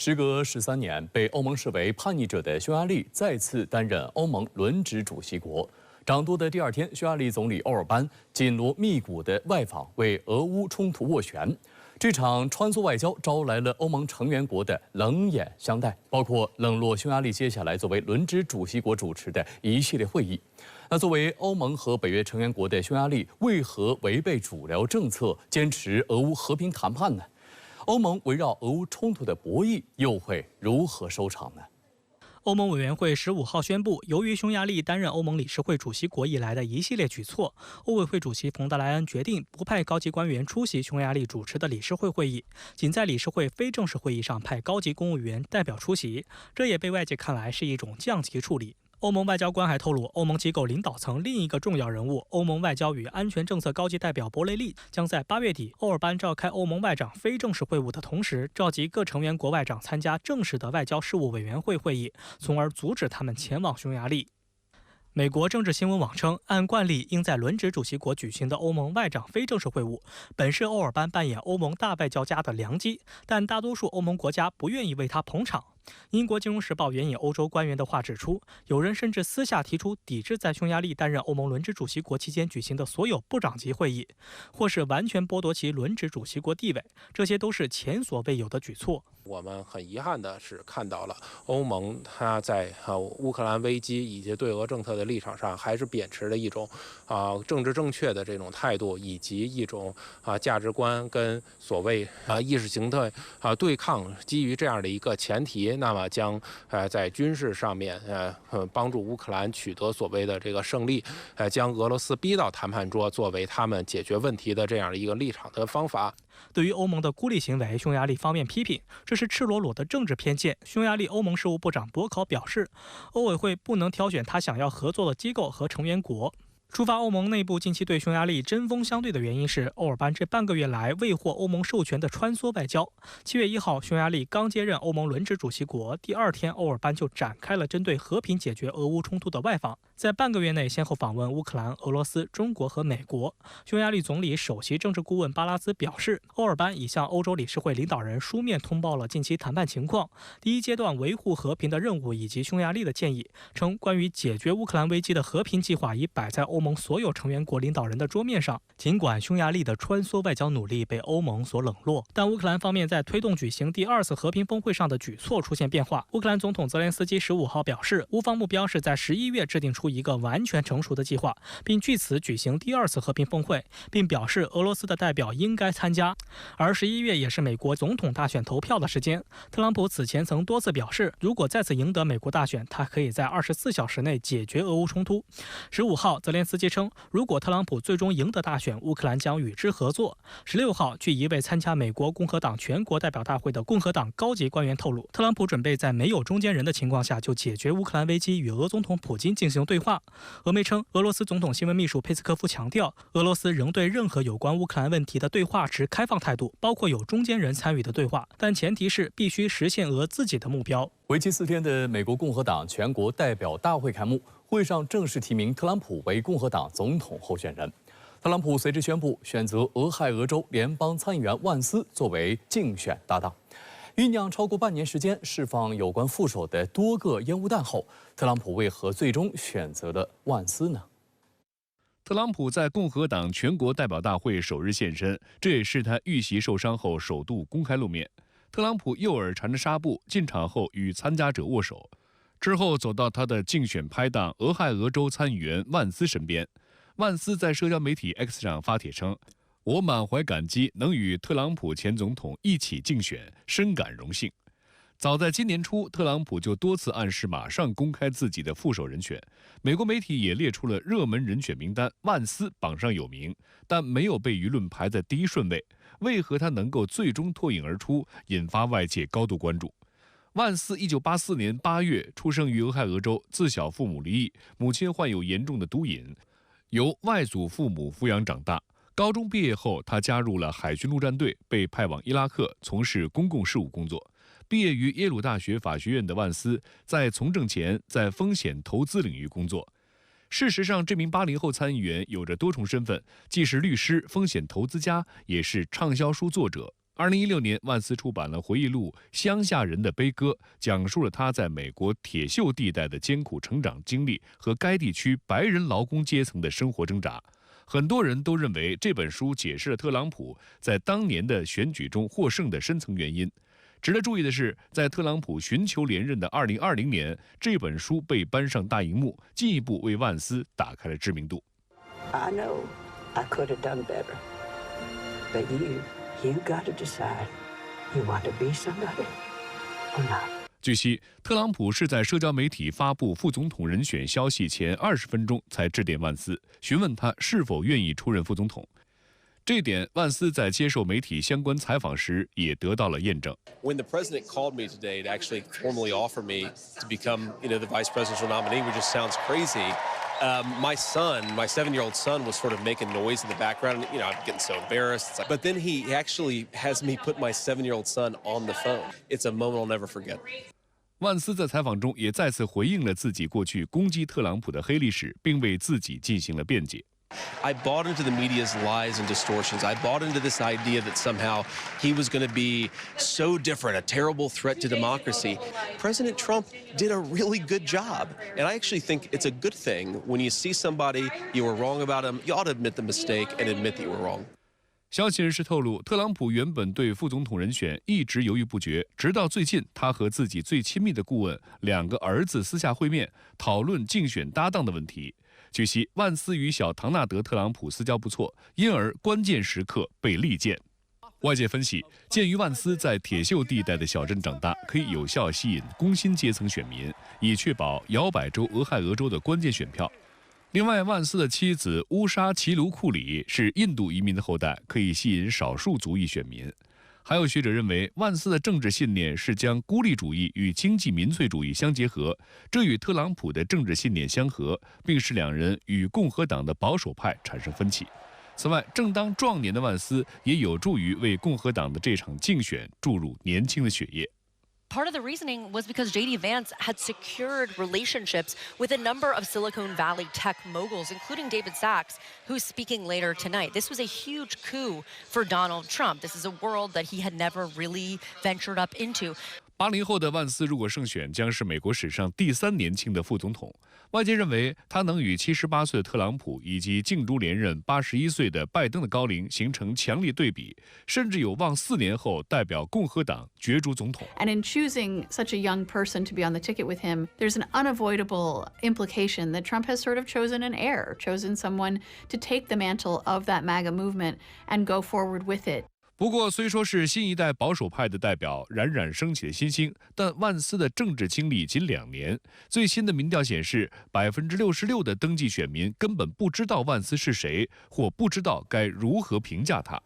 时隔13年，被欧盟视为叛逆者的匈牙利再次担任欧盟轮值主席国。掌舵的第二天，匈牙利总理欧尔班紧锣密鼓的外访，为俄乌冲突斡旋。这场穿梭外交招来了欧盟成员国的冷眼相待，包括冷落匈牙利接下来作为轮值主席国主持的一系列会议。那作为欧盟和北约成员国的匈牙利，为何违背主流政策，坚持俄乌和平谈判呢？欧盟围绕俄乌冲突的博弈又会如何收场呢？欧盟委员会15号宣布，由于匈牙利担任欧盟理事会主席国以来的一系列举措，欧委会主席冯德莱恩决定不派高级官员出席匈牙利主持的理事会会议，仅在理事会非正式会议上派高级公务员代表出席。这也被外界看来是一种降级处理。欧盟外交官还透露，欧盟机构领导层另一个重要人物，欧盟外交与安全政策高级代表博雷利，将在8月底欧尔班召开欧盟外长非正式会晤的同时，召集各成员国外长参加正式的外交事务委员会会议，从而阻止他们前往匈牙利。美国政治新闻网称，按惯例应在轮值主席国举行的欧盟外长非正式会晤，本是欧尔班扮演欧盟大外交家的良机，但大多数欧盟国家不愿意为他捧场。英国金融时报援引欧洲官员的话指出，有人甚至私下提出抵制在匈牙利担任欧盟轮值主席国期间举行的所有部长级会议，或是完全剥夺其轮值主席国地位，这些都是前所未有的举措。我们很遗憾的是看到了欧盟它在乌克兰危机以及对俄政策的立场上，还是秉持了一种政治正确的这种态度，以及一种价值观跟所谓意识形态对抗，基于这样的一个前提，那么将在军事上面帮助乌克兰取得所谓的这个胜利，将俄罗斯逼到谈判桌，作为他们解决问题的这样的一个立场的方法。对于欧盟的孤立行为，匈牙利方面批评这是赤裸裸的政治偏见。匈牙利欧盟事务部长博考表示，欧委会不能挑选他想要合作的机构和成员国。触发欧盟内部近期对匈牙利针锋相对的原因是，欧尔班这半个月来未获欧盟授权的穿梭外交。7月1号，匈牙利刚接任欧盟轮值主席国，第二天，欧尔班就展开了针对和平解决俄乌冲突的外访，在半个月内先后访问乌克兰、俄罗斯、中国和美国。匈牙利总理首席政治顾问巴拉兹表示，欧尔班已向欧洲理事会领导人书面通报了近期谈判情况、第一阶段维护和平的任务以及匈牙利的建议，称关于解决乌克兰危机的和平计划已摆在欧盟所有成员国领导人的桌面上。尽管匈牙利的穿梭外交努力被欧盟所冷落，但乌克兰方面在推动举行第2次和平峰会上的举措出现变化。乌克兰总统泽连斯基15号表示，乌方目标是在11月制定出一个完全成熟的计划，并据此举行第2次和平峰会，并表示俄罗斯的代表应该参加。而11月也是美国总统大选投票的时间。特朗普此前曾多次表示，如果再次赢得美国大选，他可以在24小时内解决俄乌冲突。15号，泽连斯基称，如果特朗普最终赢得大选，乌克兰将与之合作。16号，据一位参加美国共和党全国代表大会的共和党高级官员透露，特朗普准备在没有中间人的情况下就解决乌克兰危机，与俄总统普京进行对话。俄媒称，俄罗斯总统新闻秘书佩斯科夫强调，俄罗斯仍对任何有关乌克兰问题的对话持开放态度，包括有中间人参与的对话，但前提是必须实现俄自己的目标。为期4天的美国共和党全国代表大会开幕，会上正式提名特朗普为共和党总统候选人。特朗普随之宣布选择俄亥俄州联邦参议员万斯作为竞选搭档。酝酿超过半年时间，释放有关副手的多个烟雾弹后，特朗普为何最终选择了万斯呢？特朗普在共和党全国代表大会首日现身，这也是他遇袭受伤后首度公开露面。特朗普右耳缠着纱布，进场后与参加者握手，之后走到他的竞选拍档俄亥俄州参议员万斯身边。万斯在社交媒体 X 上发帖称，我满怀感激能与特朗普前总统一起竞选，深感荣幸。早在今年初，特朗普就多次暗示马上公开自己的副手人选，美国媒体也列出了热门人选名单，万斯榜上有名，但没有被舆论排在第一顺位。为何他能够最终脱颖而出，引发外界高度关注？万斯1984年8月出生于俄亥俄州，自小父母离异，母亲患有严重的毒瘾，由外祖父母抚养长大。高中毕业后，他加入了海军陆战队，被派往伊拉克从事公共事务工作。毕业于耶鲁大学法学院的万斯，在从政前在风险投资领域工作。事实上，这名80后参议员有着多重身份，既是律师、风险投资家，也是畅销书作者。2016年，万斯出版了回忆录《乡下人的悲歌》，讲述了他在美国铁锈地带的艰苦成长经历和该地区白人劳工阶层的生活挣扎。很多人都认为这本书解释了特朗普在当年的选举中获胜的深层原因。值得注意的是，在特朗普寻求连任的2020年，这本书被搬上大荧幕，进一步为万斯打开了知名度。I know I could have done better, but you got to decide you want to be somebody or not. 据悉，特朗普是在社交媒体发布副总统人选消息前20分钟才致电万斯，询问他是否愿意出任副总统。这点，万斯在接受媒体相关采访时也得到了验证。When the president called me today to actually formally offer me to become, the vice presidential nominee, which just sounds crazy. My son, my 7-year-old son, was sort of making noise in the background. I'm getting so embarrassed. But then he actually has me put my 7-year-old son on the phone. It's a moment I'll never forget. 万斯在采访中也再次回应了自己过去攻击特朗普的黑历史，并为自己进行了辩解。I bought into the media's lies and distortions. I bought into this idea that somehow he was going to be so different, a terrible threat to democracy. President Trump did a really good job. And I actually think it's a good thing when you see somebody you were wrong about him, you ought to admit the mistake and admit that you were wrong. 消息人士透露，特朗普原本对副总统人选一直犹豫不决，直到最近，他和自己最亲密的顾问2个儿子私下会面，讨论竞选搭档的问题。据悉，万斯与小唐纳德·特朗普私交不错，因而关键时刻被力荐。外界分析，鉴于万斯在铁锈地带的小镇长大，可以有效吸引工薪阶层选民，以确保摇摆州俄亥俄州的关键选票。另外，万斯的妻子乌沙·齐卢库里是印度移民的后代，可以吸引少数族裔选民。还有学者认为，万斯的政治信念是将孤立主义与经济民粹主义相结合，这与特朗普的政治信念相合，并使两人与共和党的保守派产生分歧。此外，正当壮年的万斯也有助于为共和党的这场竞选注入年轻的血液。Part of the reasoning was because J.D. Vance had secured relationships with a number of Silicon Valley tech moguls, including David Sachs, who's speaking later tonight. This was a huge coup for Donald Trump. This is a world that he had never really ventured up into. 80后的万斯如果胜选，将是美国史上第3年轻的副总统。外界认为，他能与78岁的特朗普以及竞逐连任81岁的拜登的高龄形成强烈对比，甚至有望4年后代表共和党角逐总统。And in choosing such a young person to be on the ticket with him, there's an unavoidable implication that Trump has sort of chosen an heir, chosen someone to take the mantle of that MAGA movement and go forward with it. 不过，虽说是新一代保守派的代表冉冉升起的新星，但万斯的政治经历仅2年。最新的民调显示，66%的登记选民根本不知道万斯是谁，或不知道该如何评价他。